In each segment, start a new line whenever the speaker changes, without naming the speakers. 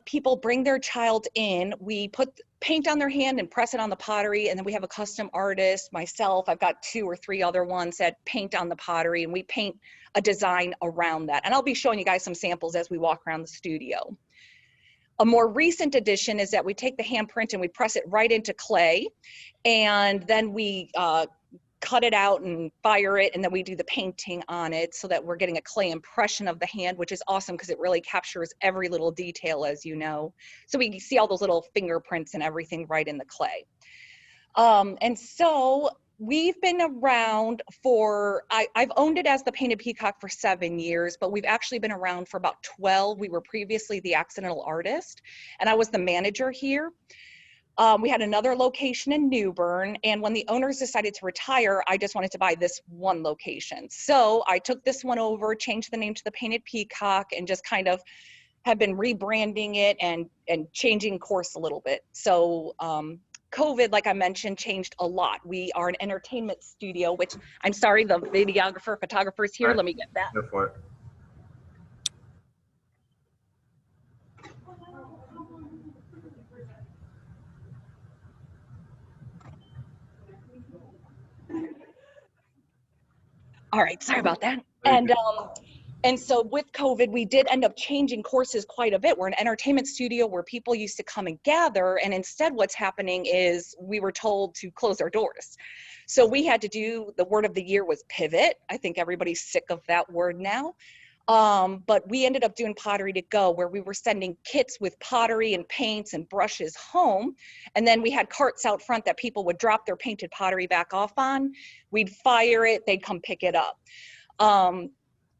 people bring their child in, we put paint on their hand and press it on the pottery, and then we have a custom artist, myself, I've got 2 or 3 other ones that paint on the pottery, and we paint a design around that. And I'll be showing you guys some samples as we walk around the studio. A more recent addition is that we take the handprint and we press it right into clay, and then we cut it out and fire it, and then we do the painting on it so that we're getting a clay impression of the hand, which is awesome because it really captures every little detail, as you know. So we see all those little fingerprints and everything right in the clay. And so we've been around for, I've owned it as the Painted Peacock for 7 years, but we've actually been around for about 12. We were previously the accidental artist, and I was the manager here. We had another location in New Bern, and when the owners decided to retire, I just wanted to buy this one location. So I took this one over, changed the name to the Painted Peacock, and just kind of have been rebranding it and changing course a little bit. So COVID, like I mentioned, changed a lot. We are an entertainment studio, which I'm sorry, the videographer, photographer's here.
Right.
Let me get that.
Go for it.
All right, sorry about that.
Very
And so with COVID, we did end up changing courses quite a bit. We're an entertainment studio where people used to come and gather, and instead what's happening is we were told to close our doors. So we had to do, the word of the year was pivot. I think everybody's sick of that word now. But we ended up doing Pottery to Go, where we were sending kits with pottery and paints and brushes home. And then we had carts out front that people would drop their painted pottery back off on. We'd fire it, they'd come pick it up.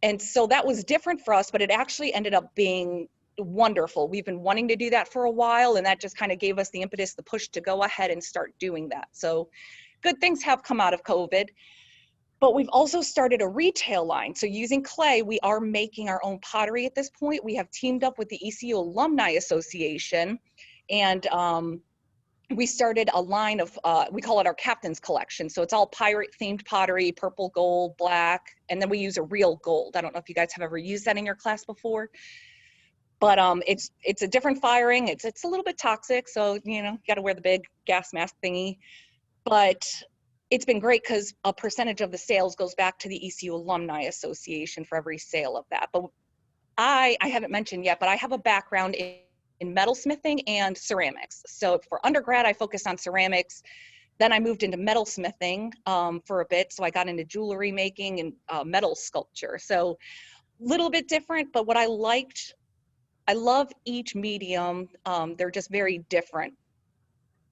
And so that was different for us, but it actually ended up being wonderful. We've been wanting to do that for a while, and that just kind of gave us the impetus, the push to go ahead and start doing that. So good things have come out of COVID. But we've also started a retail line. So using clay, we are making our own pottery at this point. We have teamed up with the ECU Alumni Association, and we started a line of, we call it our Captain's Collection. So it's all pirate themed pottery, purple, gold, black, and then we use a real gold. I don't know if you guys have ever used that in your class before, but it's a different firing. It's a little bit toxic, so you know, you got to wear the big gas mask thingy. But it's been great because a percentage of the sales goes back to the ECU Alumni Association for every sale of that. But I haven't mentioned yet, but I have a background in metalsmithing and ceramics. So for undergrad, I focused on ceramics. Then I moved into metalsmithing for a bit. So I got into jewelry making and metal sculpture. So a little bit different, but what I liked, I love each medium. They're just very different.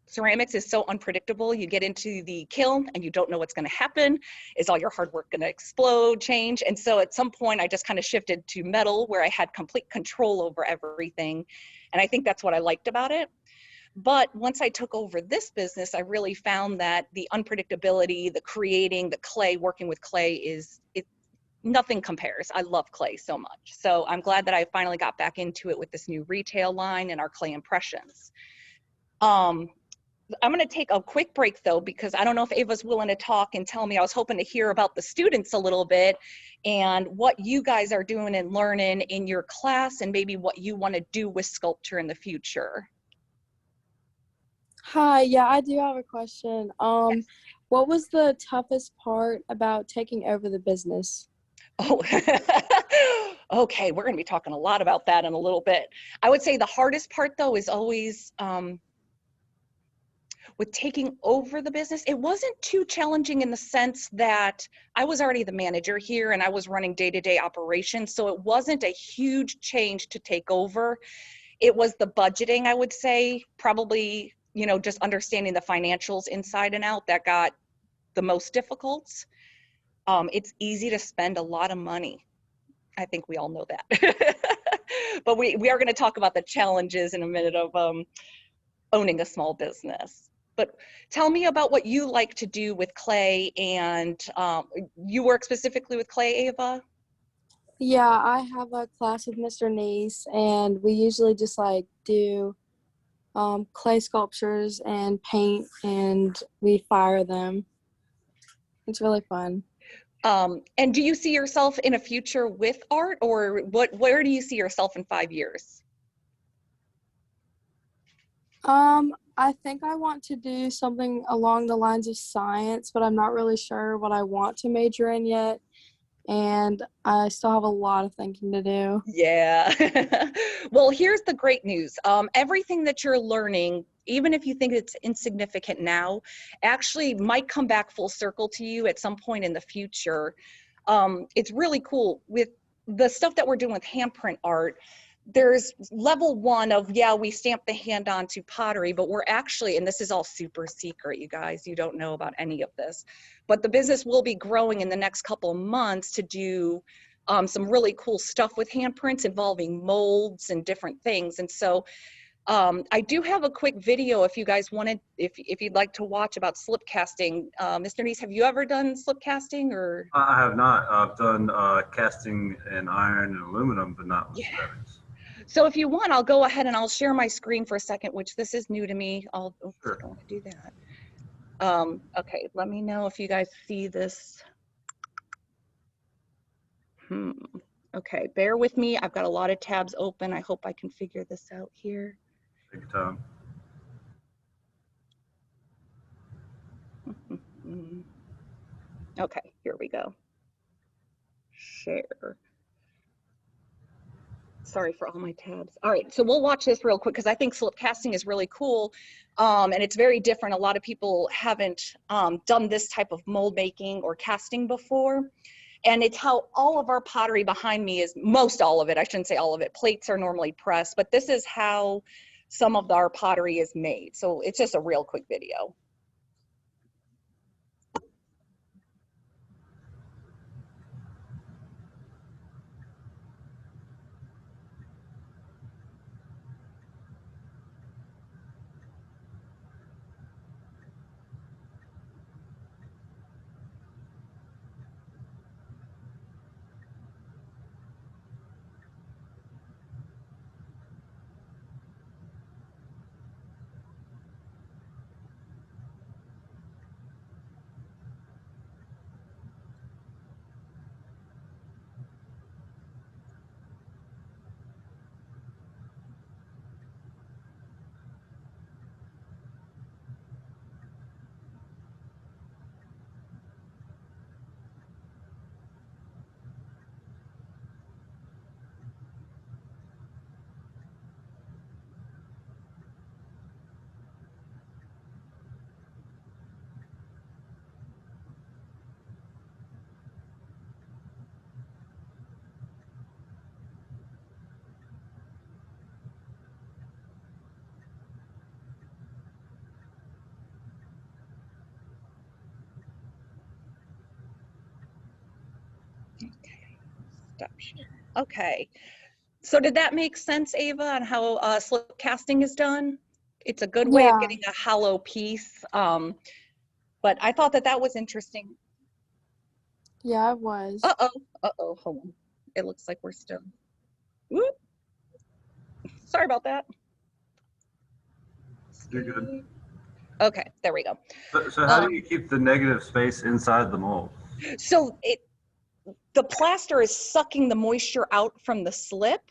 Ceramics is so unpredictable. You get into the kiln and you don't know what's going to happen. Is all your hard work going to explode, change? And so at some point I just kind of shifted to metal, where I had complete control over everything. And I think that's what I liked about it. But once I took over this business, I really found that the unpredictability, the creating, the clay, working with clay nothing compares. I love clay so much. So I'm glad that I finally got back into it with this new retail line and our clay impressions. I'm going to take a quick break though, because I don't know if Ava's willing to talk and tell me. I was hoping to hear about the students a little bit and what you guys are doing and learning in your class, and maybe what you want to do with sculpture in the future.
Hi, yeah, I do have a question.
Yes.
What was the toughest part about taking over the business?
Oh, okay. We're going to be talking a lot about that in a little bit. I would say the hardest part though is always, with taking over the business, it wasn't too challenging in the sense that I was already the manager here and I was running day-to-day operations. So it wasn't a huge change to take over. It was the budgeting, I would say, probably, you know, just understanding the financials inside and out that got the most difficult. It's easy to spend a lot of money. I think we all know that. But we are going to talk about the challenges in a minute of owning a small business. But tell me about what you like to do with clay, and you work specifically with clay, Ava?
Yeah, I have a class with Mr. Neese, and we usually just like do clay sculptures and paint, and we fire them. It's really fun.
And do you see yourself in a future with art, or where do you see yourself in 5 years?
I think I want to do something along the lines of science, but I'm not really sure what I want to major in yet. And I still have a lot of thinking to do.
Yeah. Well, here's the great news. Everything that you're learning, even if you think it's insignificant now, actually might come back full circle to you at some point in the future. It's really cool with the stuff that we're doing with handprint art. There's level one of, yeah, we stamp the hand onto pottery, but we're actually, and this is all super secret, you guys, you don't know about any of this, but the business will be growing in the next couple of months to do some really cool stuff with handprints involving molds and different things. And so I do have a quick video if you guys wanted, if you'd like to watch about slip casting. Mr. Neese, have you ever done slip casting or?
I have not. I've done casting in iron and aluminum, but not with
Yeah.
ceramics.
So if you want, I'll go ahead and I'll share my screen for a second, which this is new to me. Oops,
Sure.
I don't want to do that. Okay, let me know if you guys see this. Okay, bear with me. I've got a lot of tabs open. I hope I can figure this out here.
Take your time.
Okay, here we go. Share. Sorry for all my tabs. All right, so we'll watch this real quick because I think slip casting is really cool, and it's very different. A lot of people haven't done this type of mold making or casting before, and it's how all of our pottery behind me is, most all of it, I shouldn't say all of it, plates are normally pressed, but this is how some of our pottery is made. So it's just a real quick video. Stop share. Okay. So did that make sense, Ava, on how slip casting is done? It's a good way of
Yeah,
getting a hollow piece. But I thought that that was interesting.
yeah, it was.
Uh-oh, hold on. It looks like we're still, whoop, sorry about that.
You're good.
Okay, there we go.
So how do you keep the negative space inside the mold?
So the plaster is sucking the moisture out from the slip.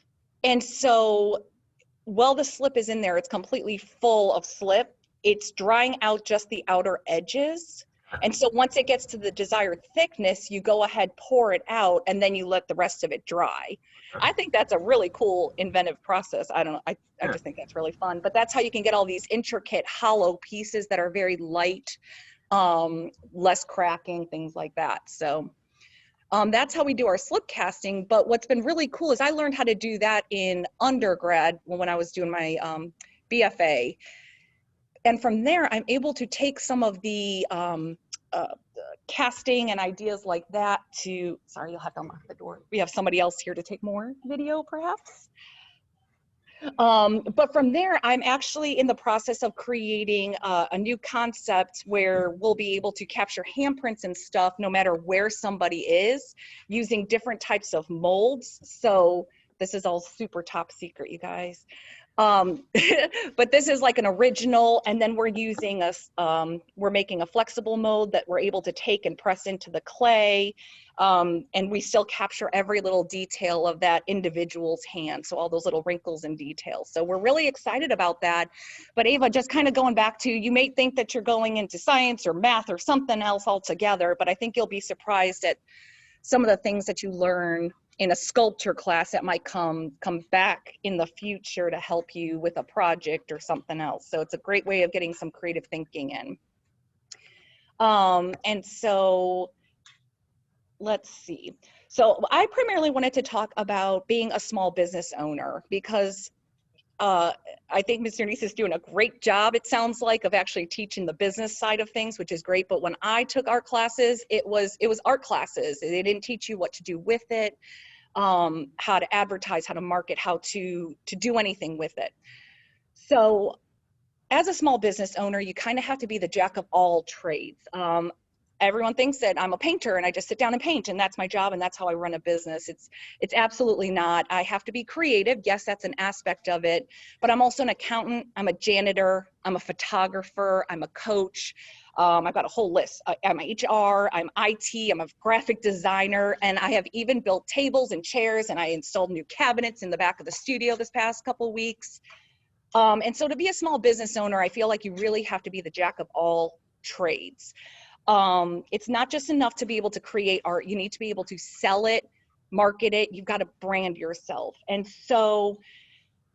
And so while the slip is in there, it's completely full of slip. It's drying out just the outer edges. And so once it gets to the desired thickness, you go ahead, pour it out, and then you let the rest of it dry. I think that's a really cool, inventive process. I just think that's really fun. But that's how you can get all these intricate hollow pieces that are very light, less cracking, things like that. So that's how we do our slip casting. But what's been really cool is I learned how to do that in undergrad when I was doing my BFA. And from there, I'm able to take some of the casting and ideas like that to, sorry, you'll have to unlock the door. We have somebody else here to take more video, perhaps. But from there, I'm actually in the process of creating a new concept where we'll be able to capture handprints and stuff no matter where somebody is using different types of molds. So this is all super top secret, you guys. But this is like an original, and then we're using we're making a flexible mold that we're able to take and press into the clay. And we still capture every little detail of that individual's hand. So all those little wrinkles and details. So we're really excited about that. But Ava, just kind of going back to, you may think that you're going into science or math or something else altogether, but I think you'll be surprised at some of the things that you learn in a sculpture class that might come back in the future to help you with a project or something else. So it's a great way of getting some creative thinking in. And so let's see. So I primarily wanted to talk about being a small business owner, because I think Mr. Neese is doing a great job, it sounds like, of actually teaching the business side of things, which is great. But when I took art classes, it was art classes. They didn't teach you what to do with it, how to advertise, how to market, how to do anything with it. So as a small business owner, you kind of have to be the jack of all trades. Everyone thinks that I'm a painter and I just sit down and paint and that's my job and that's how I run a business. It's absolutely not. I have to be creative. Yes, that's an aspect of it, but I'm also an accountant. I'm a janitor. I'm a photographer. I'm a coach. I've got a whole list. I'm HR, I'm IT, I'm a graphic designer, and I have even built tables and chairs, and I installed new cabinets in the back of the studio this past couple of weeks. And so to be a small business owner, I feel like you really have to be the jack of all trades. It's not just enough to be able to create art. You need to be able to sell it, market it. You've got to brand yourself. And so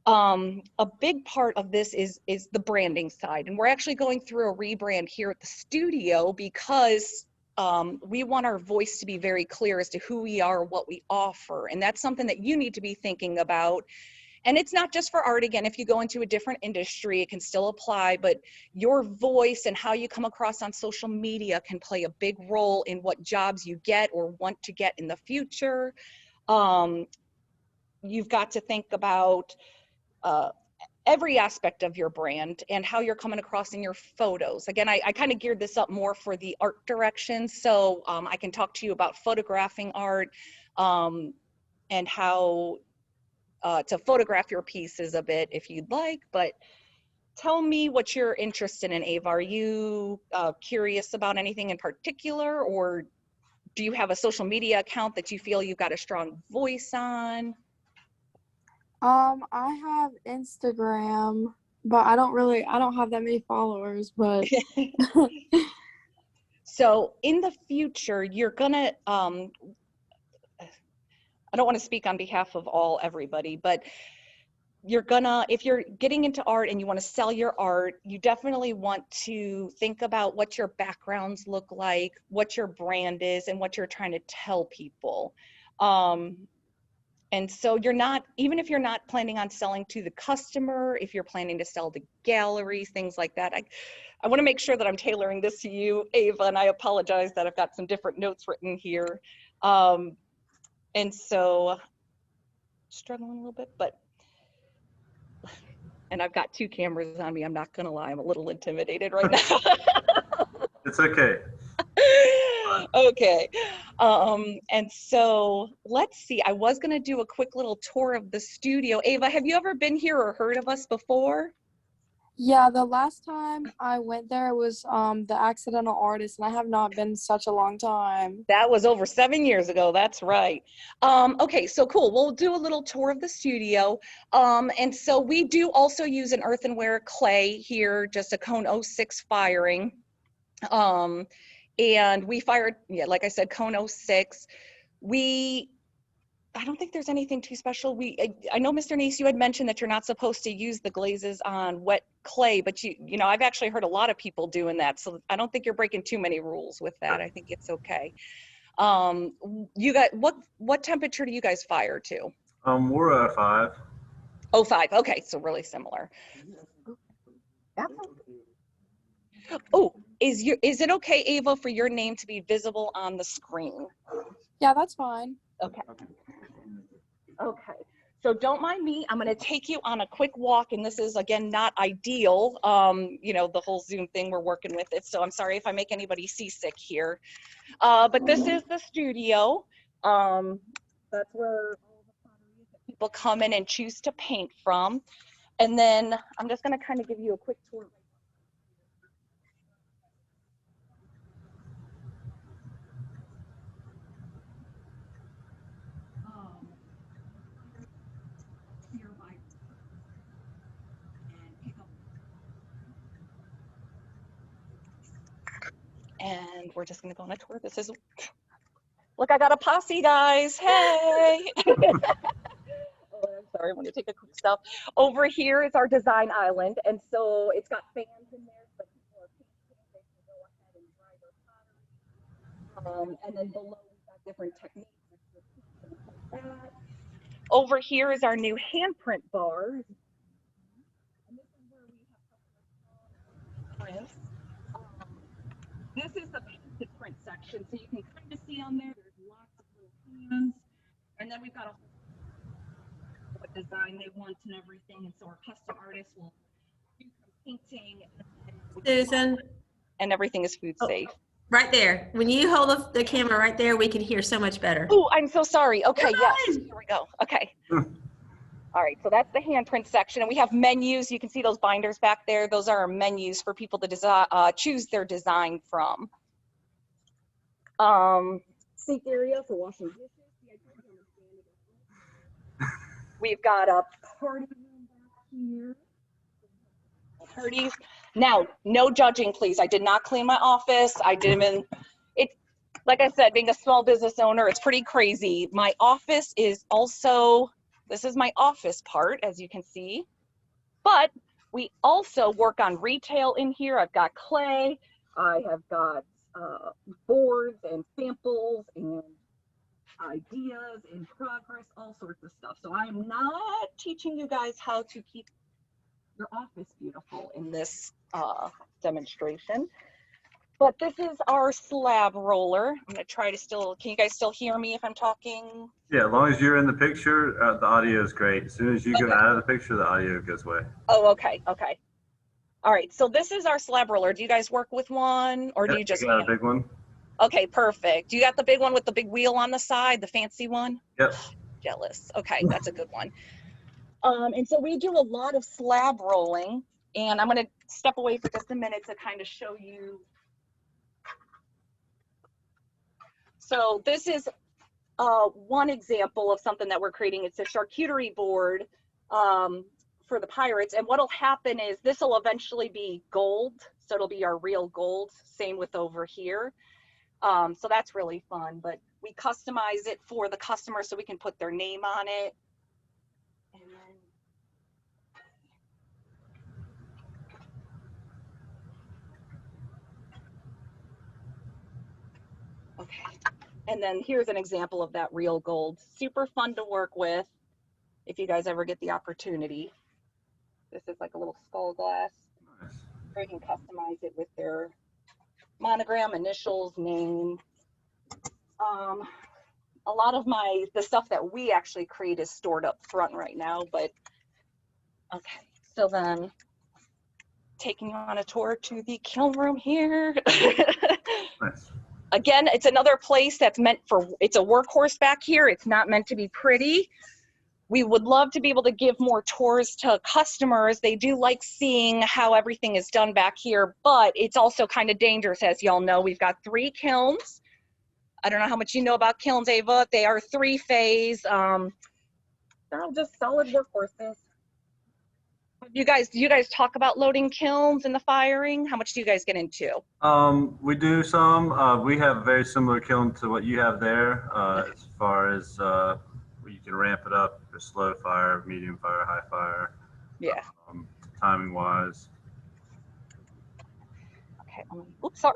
a big part of this is the branding side. And we're actually going through a rebrand here at the studio because we want our voice to be very clear as to who we are, what we offer. And that's something that you need to be thinking about. And it's not just for art. Again, if you go into a different industry, it can still apply, but your voice and how you come across on social media can play a big role in what jobs you get or want to get in the future. You've got to think about every aspect of your brand and how you're coming across in your photos. Again, I kind of geared this up more for the art direction. So I can talk to you about photographing art and how to photograph your pieces a bit if you'd like, but tell me what you're interested in, Ava. Are you curious about anything in particular, or do you have a social media account that you feel you've got a strong voice on?
I have Instagram, but I don't have that many followers, but
So in the future, you're gonna, I don't want to speak on behalf of everybody, but you're gonna, if you're getting into art and you want to sell your art, you definitely want to think about what your backgrounds look like, what your brand is, and what you're trying to tell people. And so you're not, even if you're not planning on selling to the customer, if you're planning to sell to galleries, things like that, I want to make sure that I'm tailoring this to you, Ava, and I apologize that I've got some different notes written here. And so struggling a little bit, but, and I've got two cameras on me. I'm not gonna lie, I'm a little intimidated right now.
It's okay.
Okay. And so let's see, I was gonna do a quick little tour of the studio. Ava, have you ever been here or heard of us before?
yeah, the last time I went there was the Accidental Artist, and I have not been such a long time.
That was over 7 years ago, that's right. Okay, so cool, we'll do a little tour of the studio. And so we do also use an earthenware clay here, just a cone 06 firing. And we fired, yeah, like I said, cone 06. I don't think there's anything too special. I know, Mr. Neese, you had mentioned that you're not supposed to use the glazes on wet clay, but you know, I've actually heard a lot of people doing that. So I don't think you're breaking too many rules with that. I think it's okay. You got, what temperature do you guys fire to?
We're at 5.
Oh, 5. Okay, so really similar. Oh, is it okay, Ava, for your name to be visible on the screen?
Yeah, that's fine.
Okay. Okay. So don't mind me. I'm going to take you on a quick walk, and this is, again, not ideal. You know, the whole Zoom thing, we're working with it. So I'm sorry if I make anybody seasick here. But this is the studio. That's where all the pottery is that people come in and choose to paint from. And then I'm just going to kind of give you a quick tour. And we're just going to go on a tour. This is, look, I got a posse, guys. Hey. Oh, I'm sorry, I'm going to take a quick stop. Over here is our design island. And so it's got fans in there, so people are painting, they can go ahead and dry their pottery. And then below, we've got different techniques. Like that. Over here is our new handprint bar. And this is where we have prints. This is the painted print section, so you can kind of see on there, there's lots of little hands. And then we've got a whole what design they want and everything. And so our custom artists will do some painting.
Susan.
And everything is food safe.
Right there. When you hold up the camera right there, we can hear so much better.
Oh, I'm so sorry. Okay, yes. Here we go. Okay. All right, so that's the handprint section. And we have menus. You can see those binders back there. Those are our menus for people to choose their design from. Sink area for washing dishes. We've got a party room back here. Parties. Now, no judging, please. I did not clean my office. I didn't even, like I said, being a small business owner, it's pretty crazy. My office is also, this is my office part, as you can see. But we also work on retail in here. I've got clay. I have got boards and samples and ideas in progress, all sorts of stuff. So I'm not teaching you guys how to keep your office beautiful in this demonstration. But this is our slab roller. I'm gonna try to still, can you guys still hear me if I'm talking?
Yeah, as long as you're in the picture, the audio is great. As soon as you go out of the picture, the audio goes away.
Oh, okay, okay. All right, so this is our slab roller. Do you guys work with one or do you just?
I got a big one.
Okay, perfect. You got the big one with the big wheel on the side, the fancy one?
Yep.
Jealous. Okay, that's a good one. And so we do a lot of slab rolling, and I'm going to step away for just a minute to kind of show you. So this is one example of something that we're creating. It's a charcuterie board for the pirates, and what'll happen is this will eventually be gold, so it'll be our real gold. Same with over here. So that's really fun, but we customize it for the customer so we can put their name on it. And then, okay. And then here's an example of that real gold. Super fun to work with if you guys ever get the opportunity. This is like a little skull glass.
Nice.
Or you can customize it with their monogram, initials, name. A lot of the stuff that we actually create is stored up front right now, but okay. So then taking you on a tour to the kiln room here.
Nice.
Again, it's another place that's meant for, it's a workhorse back here. It's not meant to be pretty. We would love to be able to give more tours to customers. They do like seeing how everything is done back here, but it's also kind of dangerous. As y'all know, we've got 3 kilns. I don't know how much you know about kilns, Ava. They are 3-phase. They're all just solid workhorses. Do you guys talk about loading kilns and the firing? How much do you guys get into?
We do some. We have a very similar kiln to what you have there, as far as you can ramp it up for slow fire, medium fire, high fire.
Yeah.
Timing wise.
Okay. Oops, sorry.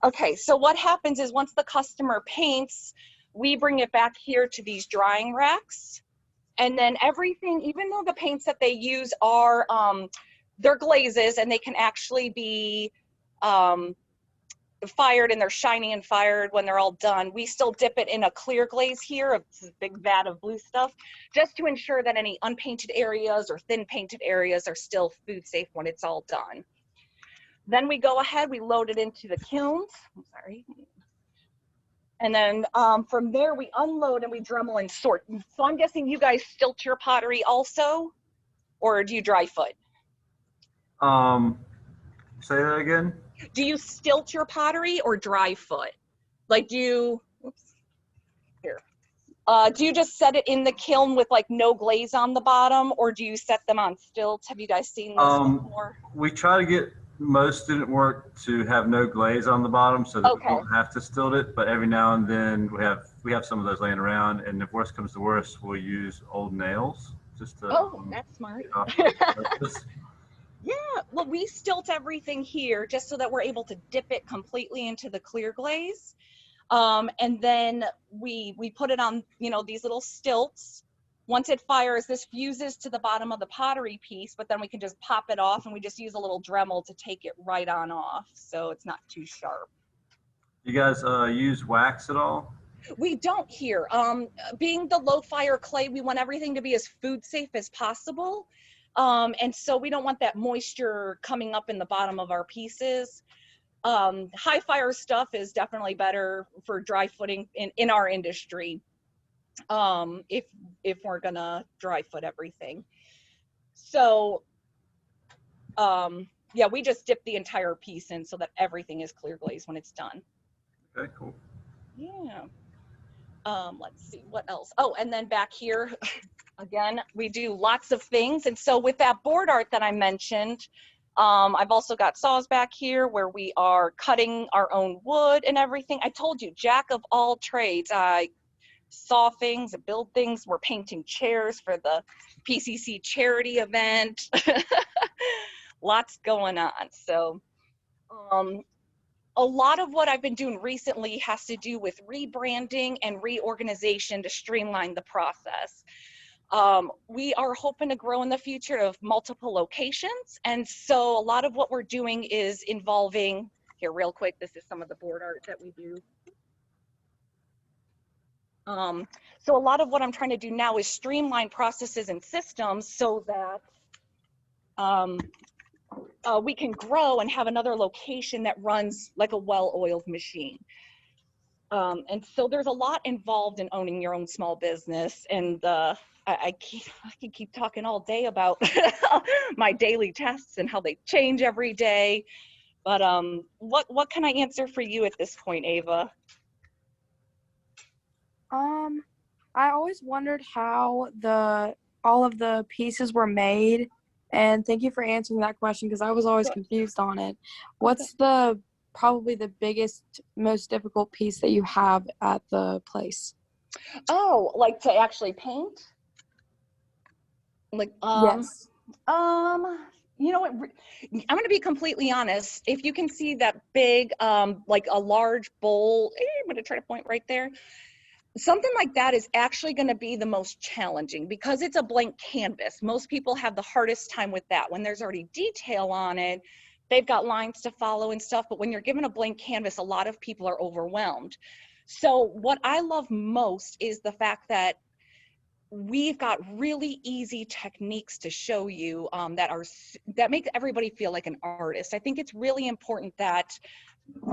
Okay, so what happens is once the customer paints, we bring it back here to these drying racks. And then everything, even though the paints that they use are, they're glazes and they can actually be fired and they're shiny and fired when they're all done, we still dip it in a clear glaze here, a big vat of blue stuff, just to ensure that any unpainted areas or thin painted areas are still food safe when it's all done. Then we go ahead, we load it into the kilns. I'm sorry. And then from there, we unload and we Dremel and sort. So I'm guessing you guys stilt your pottery also, or do you dry foot?
Say that again.
Do you stilt your pottery or dry foot? Like do you, oops, here. Do you just set it in the kiln with like no glaze on the bottom, or do you set them on stilts? Have you guys seen those before?
We try to get most student work to have no glaze on the bottom so that
Okay.
we don't have to stilt it, but every now and then we have some of those laying around, and if worst comes to worst, we'll use old nails just to
That's smart.
get off the surface.
Yeah, well, we stilt everything here just so that we're able to dip it completely into the clear glaze. And then we put it on, you know, these little stilts. Once it fires, this fuses to the bottom of the pottery piece, but then we can just pop it off and we just use a little Dremel to take it right on off, so it's not too sharp.
You guys use wax at all?
We don't here. Being the low fire clay, we want everything to be as food safe as possible. And so we don't want that moisture coming up in the bottom of our pieces. High fire stuff is definitely better for dry footing in our industry, if we're gonna dry foot everything. So yeah, we just dip the entire piece in so that everything is clear glaze when it's done.
Okay, cool.
Yeah. Let's see what else. Oh, and then back here, again, we do lots of things. And so with that board art that I mentioned, I've also got saws back here where we are cutting our own wood and everything. I told you, jack of all trades. I saw things, I build things. We're painting chairs for the PCC charity event. Lots going on. So a lot of what I've been doing recently has to do with rebranding and reorganization to streamline the process. We are hoping to grow in the future of multiple locations. And so a lot of what we're doing is involving, here real quick, this is some of the board art that we do. So a lot of what I'm trying to do now is streamline processes and systems so that we can grow and have another location that runs like a well-oiled machine. And so there's a lot involved in owning your own small business. And I can keep talking all day about my daily tasks and how they change every day. But what can I answer for you at this point, Ava?
I always wondered how all of the pieces were made, and thank you for answering that question because I was always confused on it. What's probably the biggest, most difficult piece that you have at the place?
Oh, like to actually paint? Like
yes.
You know what, I'm going to be completely honest. If you can see that big like a large bowl, I'm going to try to point right there. Something like that is actually going to be the most challenging because it's a blank canvas. Most people have the hardest time with that. When there's already detail on it, they've got lines to follow and stuff, but when you're given a blank canvas, a lot of people are overwhelmed. So what I love most is the fact that we've got really easy techniques to show you that make everybody feel like an artist. I think it's really important that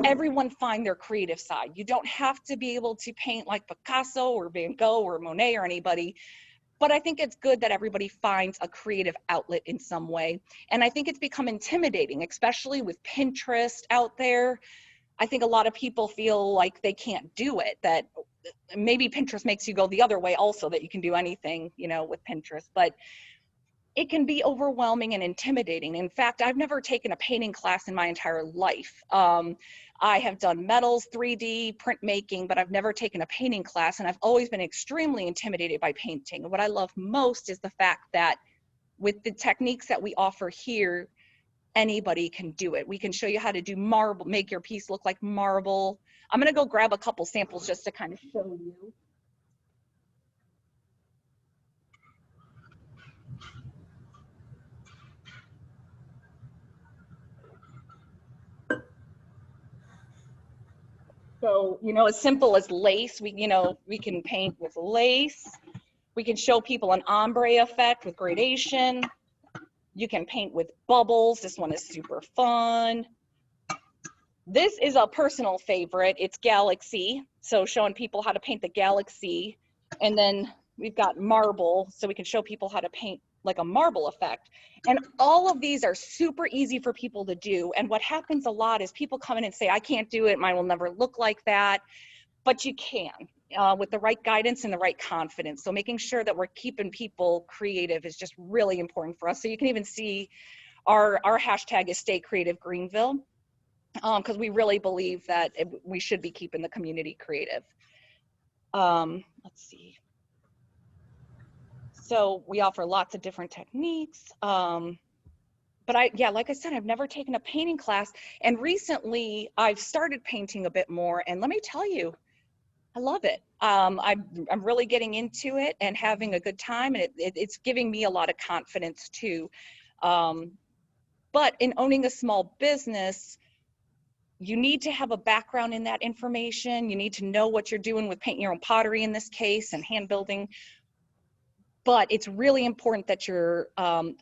everyone find their creative side. You don't have to be able to paint like Picasso or Van Gogh or Monet or anybody, but I think it's good that everybody finds a creative outlet in some way. And I think it's become intimidating, especially with Pinterest out there. I think a lot of people feel like they can't do it, that maybe Pinterest makes you go the other way also, that you can do anything, you know, with Pinterest, but it can be overwhelming and intimidating. In fact, I've never taken a painting class in my entire life. I have done metals, 3D, printmaking, but I've never taken a painting class, and I've always been extremely intimidated by painting. And what I love most is the fact that with the techniques that we offer here, anybody can do it. We can show you how to do marble, make your piece look like marble. I'm gonna go grab a couple samples just to kind of show you. So, you know, as simple as lace, we can paint with lace. We can show people an ombre effect with gradation. You can paint with bubbles. This one is super fun. This is a personal favorite. It's Galaxy. So showing people how to paint the galaxy. And then we've got marble, so we can show people how to paint like a marble effect. And all of these are super easy for people to do. And what happens a lot is people come in and say, I can't do it. Mine will never look like that. But you can with the right guidance and the right confidence. So making sure that we're keeping people creative is just really important for us. So you can even see our hashtag is Stay Creative Greenville, because we really believe that we should be keeping the community creative. Let's see. So we offer lots of different techniques. But yeah, like I said, I've never taken a painting class. And recently I've started painting a bit more. And let me tell you, I love it. I'm really getting into it and having a good time. And it's giving me a lot of confidence too. But in owning a small business, you need to have a background in that information. You need to know what you're doing with painting your own pottery in this case and hand building. But it's really important that you're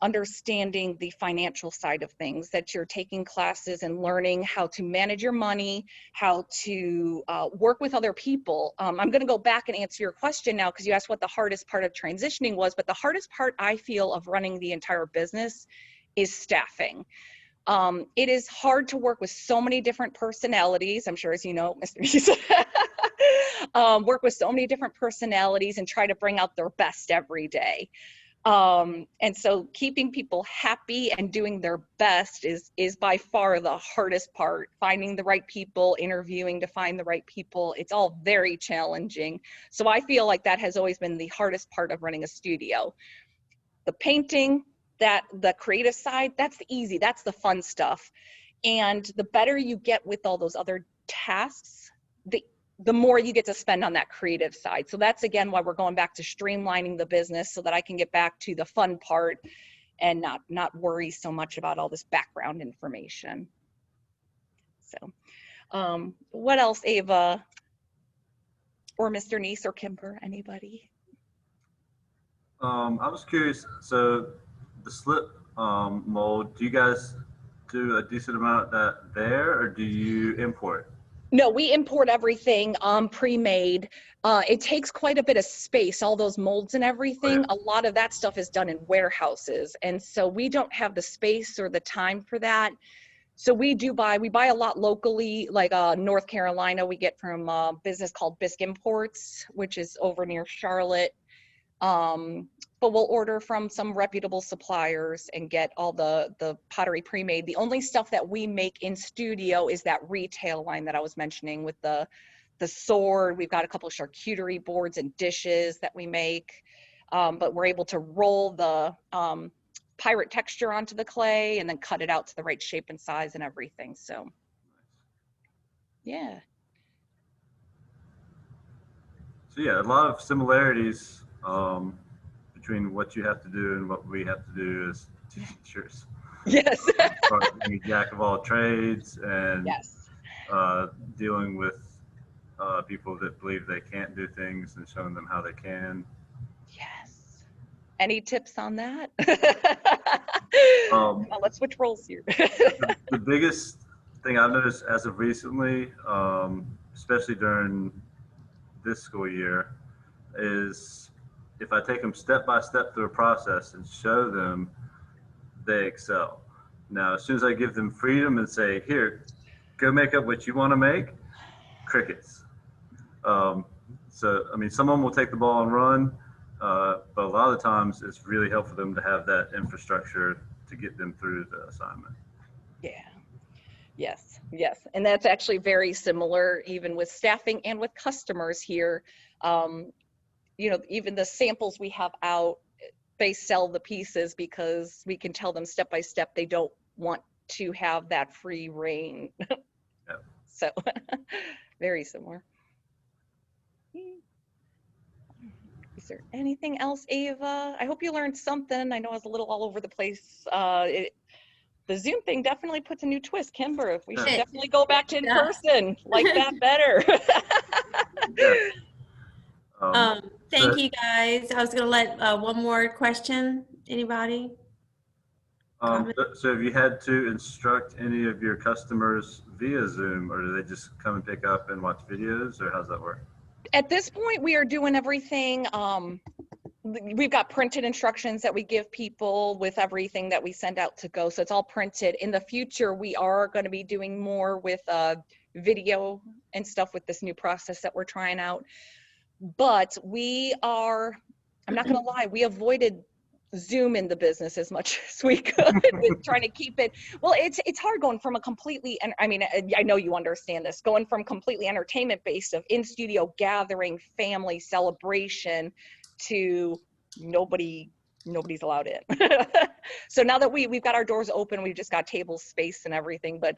understanding the financial side of things, that you're taking classes and learning how to manage your money, how to work with other people. I'm going to go back and answer your question now because you asked what the hardest part of transitioning was, but the hardest part I feel of running the entire business is staffing. It is hard to work with so many different personalities. I'm sure, as you know, Mr. Neese, work with so many different personalities and try to bring out their best every day. And so keeping people happy and doing their best is by far the hardest part. Finding the right people, interviewing to find the right people, it's all very challenging. So I feel like that has always been the hardest part of running a studio. The painting, the creative side, that's the easy, that's the fun stuff. And the better you get with all those other tasks, the more you get to spend on that creative side. So that's again why we're going back to streamlining the business so that I can get back to the fun part and not worry so much about all this background information. So what else, Ava or Mr. Neese or Kimber, anybody?
I was curious, so the slip mold, do you guys do a decent amount of that there, or do you import?
No, we import everything pre-made. It takes quite a bit of space, all those molds and everything.
Oh,
A lot of that stuff is done in warehouses. And so we don't have the space or the time for that. So we buy a lot locally, like North Carolina, we get from a business called Bisque Imports, which is over near Charlotte. But we'll order from some reputable suppliers and get all the pottery pre-made. The only stuff that we make in studio is that retail line that I was mentioning with the sword. We've got a couple of charcuterie boards and dishes that we make, but we're able to roll the pirate texture onto the clay and then cut it out to the right shape and size and everything. So, yeah.
So yeah, a lot of similarities between what you have to do and what we have to do as teachers.
Yes.
Being a jack of all trades and
Yes.
Dealing with people that believe they can't do things and showing them how they can.
Yes. Any tips on that?
Well,
let's switch roles here.
the biggest thing I've noticed as of recently, especially during this school year, is if I take them step by step through a process and show them, they excel. Now, as soon as I give them freedom and say, here, go make up what you want to make, crickets. So, I mean, someone will take the ball and run, but a lot of the times it's really helpful for them to have that infrastructure to get them through the assignment.
Yeah. Yes. Yes. And that's actually very similar even with staffing and with customers here. You know, even the samples we have out, they sell the pieces because we can tell them step by step they don't want to have that free reign.
Yeah.
So very similar. Is there anything else, Ava? I hope you learned something. I know I was a little all over the place. The Zoom thing definitely puts a new twist. Kimber, we should definitely go back to in person. Like that better.
Yeah.
Thank you guys. I was gonna let one more question. Anybody?
So have you had to instruct any of your customers via Zoom, or do they just come and pick up and watch videos, or how's that work?
At this point, we are doing everything. We've got printed instructions that we give people with everything that we send out to go. So it's all printed. In the future, we are going to be doing more with video and stuff with this new process that we're trying out. But I'm not going to lie, we avoided Zoom in the business as much as we could with trying to keep it. Well, it's hard going from a completely, and I mean, I know you understand this, going from completely entertainment based of in studio gathering, family celebration to nobody's allowed in. So now that we've got our doors open, we've just got table space and everything, but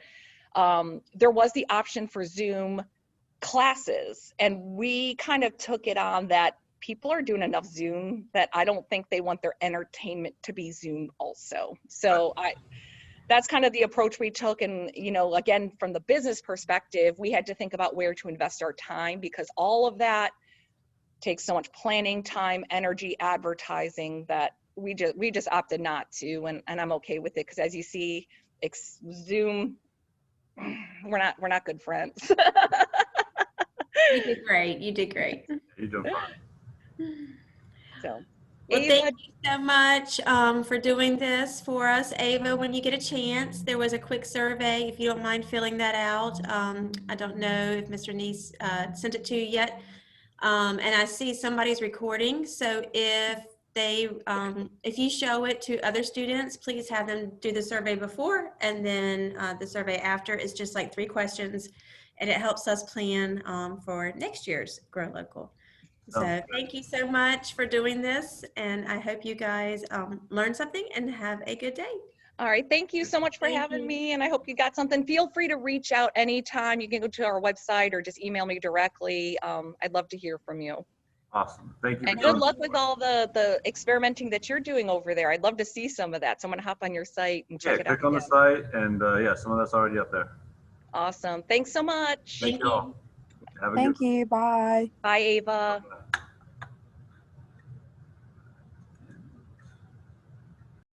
there was the option for Zoom classes, and we kind of took it on that people are doing enough Zoom that I don't think they want their entertainment to be Zoom also. So that's kind of the approach we took. And, you know, again, from the business perspective, we had to think about where to invest our time, because all of that takes so much planning, time, energy, advertising, that we just opted not to. And I'm okay with it, because as you see, Zoom, we're not good friends.
You did great. You did great.
You're doing fine.
So,
Well,
Ava,
thank you so much for doing this for us, Ava. When you get a chance, there was a quick survey, if you don't mind filling that out. I don't know if Mr. Neese sent it to you yet. And I see somebody's recording. So if you show it to other students, please have them do the survey before, and then the survey after. Is just like 3 questions, and it helps us plan for next year's Grow Local. So thank you so much for doing this, and I hope you guys learn something and have a good day.
all right, thank you so much for having me, and I hope you got something. Feel free to reach out anytime. You can go to our website or just email me directly. I'd love to hear from you.
Awesome. Thank you.
And good luck with all the experimenting that you're doing over there. I'd love to see some of that. So I'm gonna hop on your site and check it out.
Click on the site, and yeah, some of that's already up there.
Awesome. Thanks so much.
Thank you all. Have a
Thank
good
you. Bye.
Bye, Ava.
one.